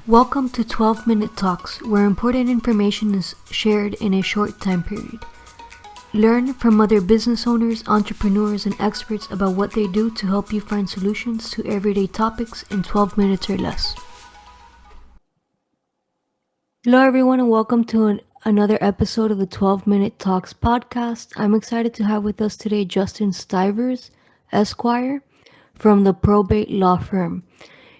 Welcome to 12-Minute Talks, where important information is shared in a short time period. Learn from other business owners, entrepreneurs, and experts about what they do to help you find solutions to everyday topics in 12 minutes or less. Hello, everyone, and welcome to another episode of the 12-Minute Talks podcast. I'm excited to have with us today Justin Stivers, Esquire, from the Probate Law Firm.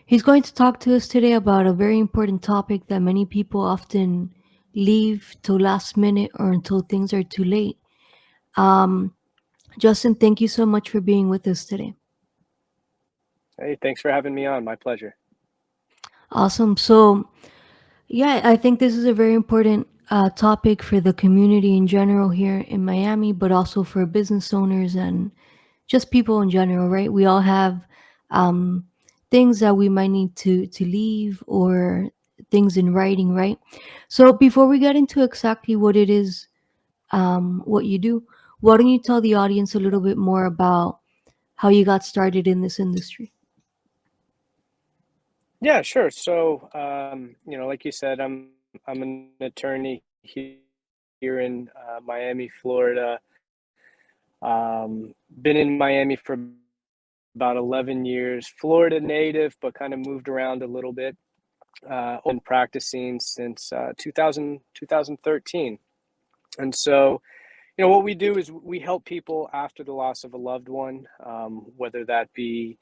He's going to talk to us today about a very important topic that many people often leave till last minute or until things are too late. Justin, thank you so much for being with us today. Hey, thanks for having me on. My pleasure. Awesome. So, yeah, I think this is a very important topic for the community in general here in Miami, but also for business owners and just people in general, right? We all have um, things that we might need to leave or things in writing, right? So before we get into exactly what it is, what you do, why don't you tell the audience a little bit more about how you got started in this industry? Yeah, sure. So, like you said, I'm an attorney here in Miami, Florida. Been in Miami for about 11 years. Florida native, but kind of moved around a little bit. Been practicing since 2013. And so, what we do is we help people after the loss of a loved one, whether that be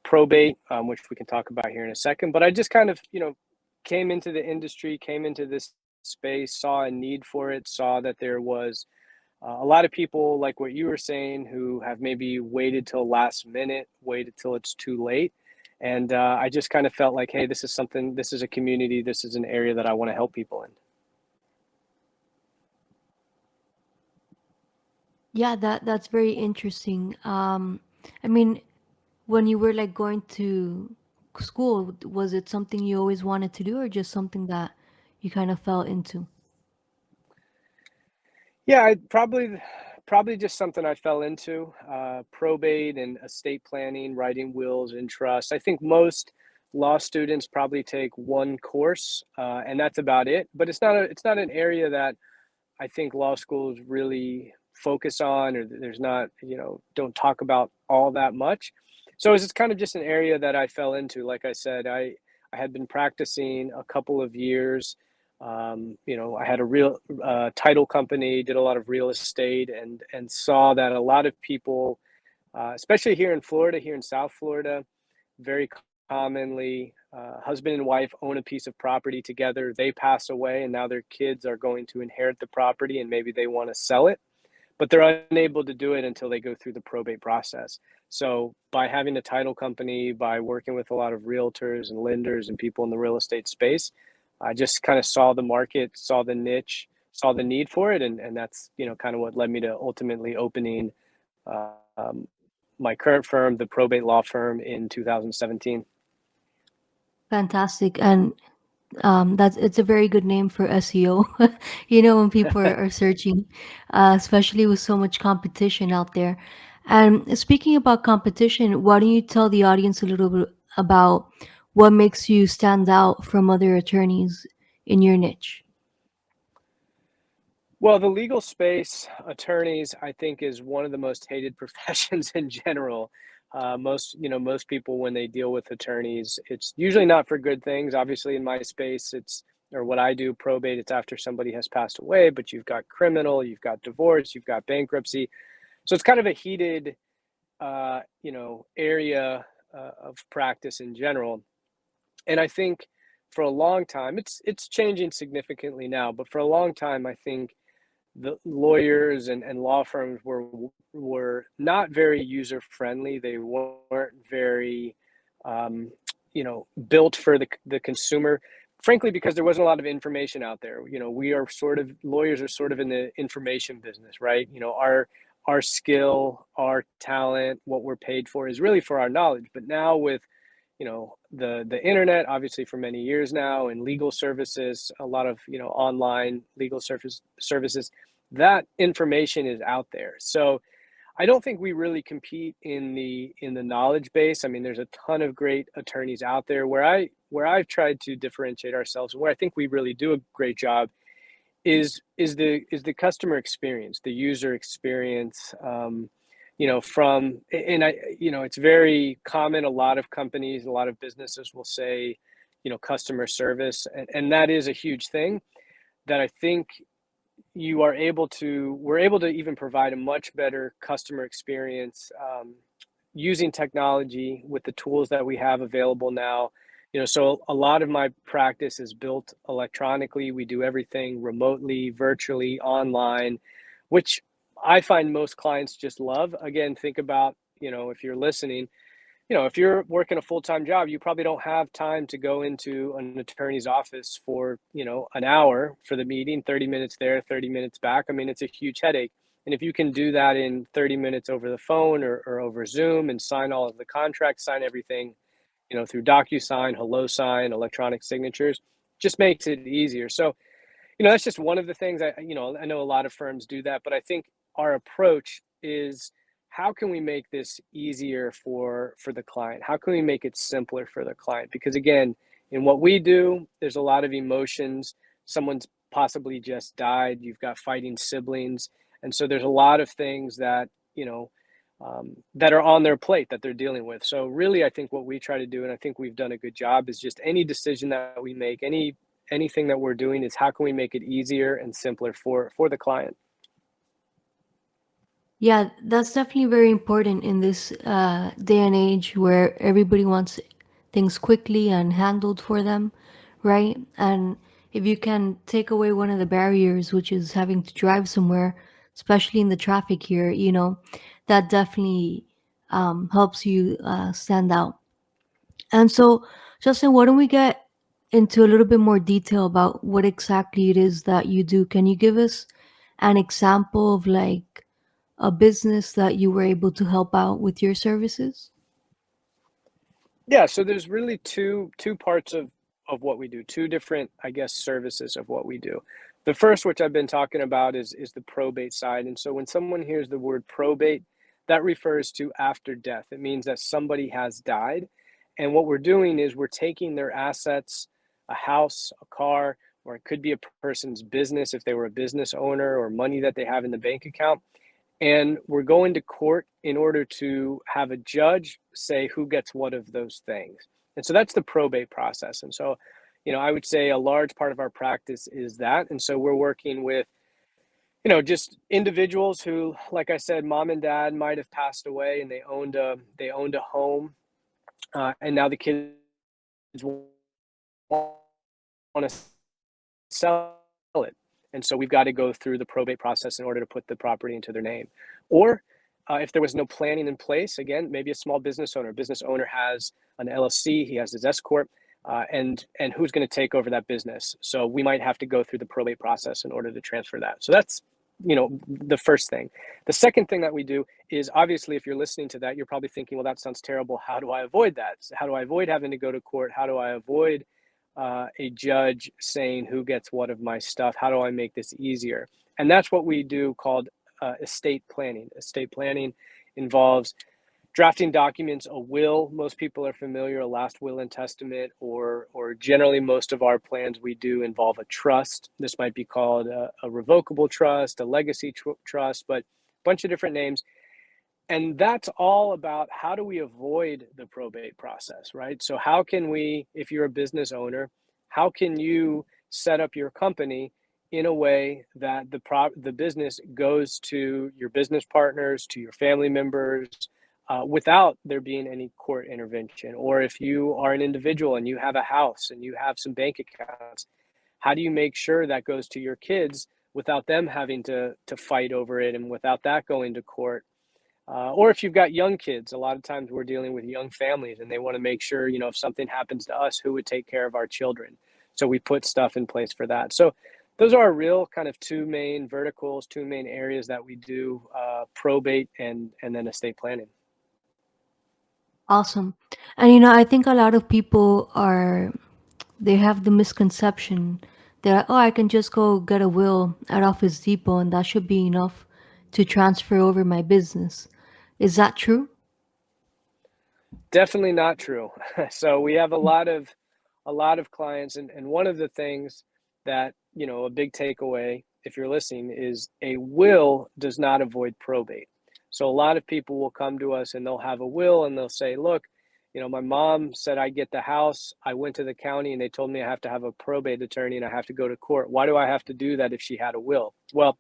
probate, which we can talk about here in a second. But I just kind of, came into the industry, came into this space, saw a need for it, saw that there was a lot of people, like what you were saying, who have maybe waited till last minute, waited till it's too late. And I just kind of felt like, hey, this is a community, this is an area that I want to help people in. Yeah, that's very interesting. I mean, when you were like going to school, was it something you always wanted to do or just something that you kind of fell into? Yeah, I probably just something I fell into, probate and estate planning, writing wills and trusts. I think most law students probably take one course, and that's about it. But it's not an area that I think law schools really focus on, or there's not, don't talk about all that much. So it's kind of just an area that I fell into. Like I said, I had been practicing a couple of years. I had a real title company, did a lot of real estate, and saw that a lot of people, especially here in Florida, here in South Florida, very commonly, husband and wife own a piece of property together. They pass away, and now their kids are going to inherit the property, and maybe they want to sell it, but they're unable to do it until they go through the probate process. So, by having a title company, by working with a lot of realtors and lenders and people in the real estate space, I just kind of saw the market, saw the niche, saw the need for it, and that's kind of what led me to ultimately opening uh, um, my current firm, the Probate Law Firm, in 2017. Fantastic. And that's it's a very good name for SEO. When people are searching, especially with so much competition out there. And speaking about competition, why don't you tell the audience a little bit about what makes you stand out from other attorneys in your niche? Well, the legal space, attorneys, I think, is one of the most hated professions in general. Most people, when they deal with attorneys, it's usually not for good things. Obviously, in my space, or what I do, probate, it's after somebody has passed away, but you've got criminal, you've got divorce, you've got bankruptcy. So it's kind of a heated, area of practice in general. And I think for a long time, it's changing significantly now, but for a long time, I think the lawyers and law firms were not very user friendly. They weren't very built for the consumer, frankly, because there wasn't a lot of information out there. We are sort of lawyers are sort of in the information business, right? Our skill, our talent, what we're paid for is really for our knowledge. But now with the internet, obviously, for many years now, and legal services, a lot of online legal services, that information is out there. So I don't think we really compete in the knowledge base. I mean, there's a ton of great attorneys out there. Where I've tried to differentiate ourselves, where I think we really do a great job, is the customer experience, the user experience. From and I, it's very common. A lot of companies, a lot of businesses will say, customer service, and that is a huge thing that I think we're able to even provide a much better customer experience, using technology with the tools that we have available now. So a lot of my practice is built electronically. We do everything remotely, virtually, online, which I find most clients just love. Again, think about, if you're listening, if you're working a full-time job, you probably don't have time to go into an attorney's office for, an hour for the meeting, 30 minutes there, 30 minutes back. I mean, it's a huge headache. And if you can do that in 30 minutes over the phone or over Zoom and sign all of the contracts, sign everything, through DocuSign, HelloSign, electronic signatures, just makes it easier. So, that's just one of the things I know a lot of firms do that, but I think our approach is, how can we make this easier for the client? How can we make it simpler for the client? Because again, in what we do, there's a lot of emotions. Someone's possibly just died. You've got fighting siblings. And so there's a lot of things that are on their plate that they're dealing with. So really, I think what we try to do, and I think we've done a good job, is just any decision that we make, anything that we're doing, is how can we make it easier and simpler for the client. Yeah, that's definitely very important in this day and age where everybody wants things quickly and handled for them, right? And if you can take away one of the barriers, which is having to drive somewhere, especially in the traffic here, that definitely helps you stand out. And so, Justin, why don't we get into a little bit more detail about what exactly it is that you do? Can you give us an example of like a business that you were able to help out with your services? Yeah, so there's really two parts of what we do, two different, I guess, services of what we do. The first, which I've been talking about, is the probate side. And so when someone hears the word probate, that refers to after death. It means that somebody has died. And what we're doing is we're taking their assets, a house, a car, or it could be a person's business if they were a business owner, or money that they have in the bank account, and we're going to court in order to have a judge say who gets what of those things. And so that's the probate process. And so, I would say a large part of our practice is that. And so we're working with, just individuals who, like I said, mom and dad might have passed away and they owned a home, and now the kids want to sell it. And so we've got to go through the probate process in order to put the property into their name. Or if there was no planning in place, again, maybe a small business owner. Business owner has an LLC, he has his S corp, and who's going to take over that business? So we might have to go through the probate process in order to transfer that. So that's the first thing. The second thing that we do is, obviously, if you're listening to that, you're probably thinking, well, that sounds terrible. How do I avoid that? How do I avoid having to go to court? How do I avoid a judge saying who gets what of my stuff? How do I make this easier? And that's what we do, called estate planning. Estate planning involves drafting documents, a will. Most people are familiar, a last will and testament, or generally most of our plans we do involve a trust. This might be called a revocable trust, a legacy trust, but a bunch of different names. And that's all about, how do we avoid the probate process, right? So how can we, if you're a business owner, how can you set up your company in a way that the business goes to your business partners, to your family members, without there being any court intervention? Or if you are an individual and you have a house and you have some bank accounts, how do you make sure that goes to your kids without them having to fight over it, and without that going to court? Or if you've got young kids, a lot of times we're dealing with young families and they want to make sure, if something happens to us, who would take care of our children? So we put stuff in place for that. So those are our real kind of two main verticals, two main areas that we do, probate and then estate planning. Awesome. And I think a lot of people they have the misconception that, oh, I can just go get a will at Office Depot and that should be enough to transfer over my business. Is that true? Definitely not true. So we have a lot of clients, and one of the things that, a big takeaway, if you're listening, is a will does not avoid probate. So a lot of people will come to us and they'll have a will and they'll say, look, my mom said I get the house. I went to the county and they told me I have to have a probate attorney and I have to go to court. Why do I have to do that if she had a will? Well,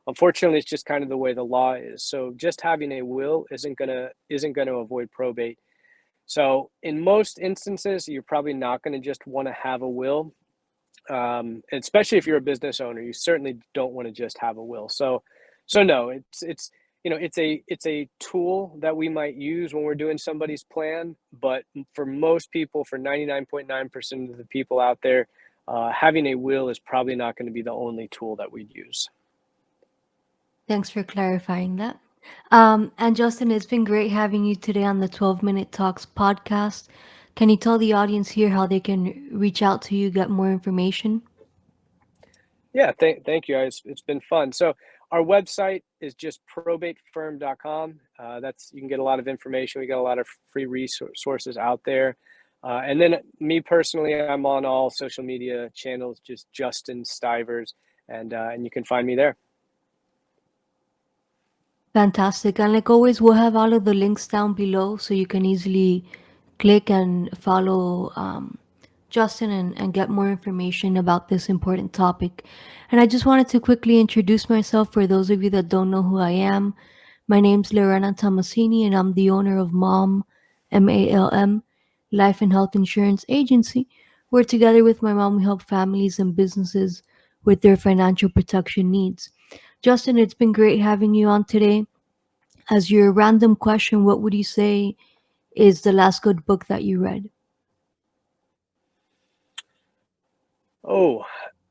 unfortunately, it's just kind of the way the law is. So just having a will isn't gonna avoid probate. So in most instances, you're probably not going to just want to have a will, especially if you're a business owner. You certainly don't want to just have a will. So no, it's a tool that we might use when we're doing somebody's plan, but for most people, for 99.9% of the people out there, having a will is probably not going to be the only tool that we'd use. Thanks for clarifying that. And Justin, it's been great having you today on the 12-Minute Talks podcast. Can you tell the audience here how they can reach out to you, get more information? Yeah, thank you. It's been fun. So our website is just probatefirm.com. That's You can get a lot of information. We got a lot of free resources out there. And then me personally, I'm on all social media channels, just Justin Stivers, and you can find me there. Fantastic. And like always, we'll have all of the links down below so you can easily click and follow Justin and get more information about this important topic. And I just wanted to quickly introduce myself for those of you that don't know who I am. My name's Lorena Tomasini, and I'm the owner of MALM, Life and Health Insurance Agency, where together with my mom, we help families and businesses with their financial protection needs. Justin, it's been great having you on today. As your random question, what would you say is the last good book that you read? Oh,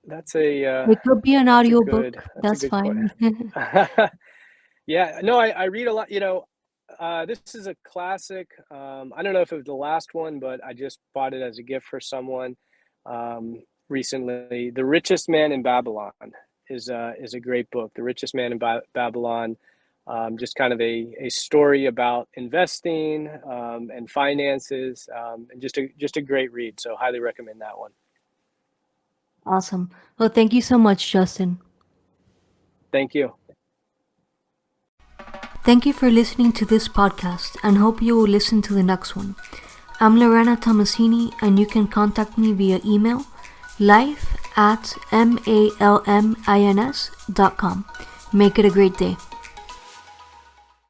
that's a uh, It could be an that's a good audiobook. that's a That's good question. fine. Yeah, no, I read a lot. This is a classic. I don't know if it was the last one, but I just bought it as a gift for someone recently. The Richest Man in Babylon is a great book. The Richest Man in Babylon, just kind of a story about investing and finances, and just a great read. So highly recommend that one. Awesome. Well, thank you so much, Justin. Thank you. Thank you for listening to this podcast and hope you will listen to the next one. I'm Lorena Tomasini, and you can contact me via email life@malmins.com. Make it a great day.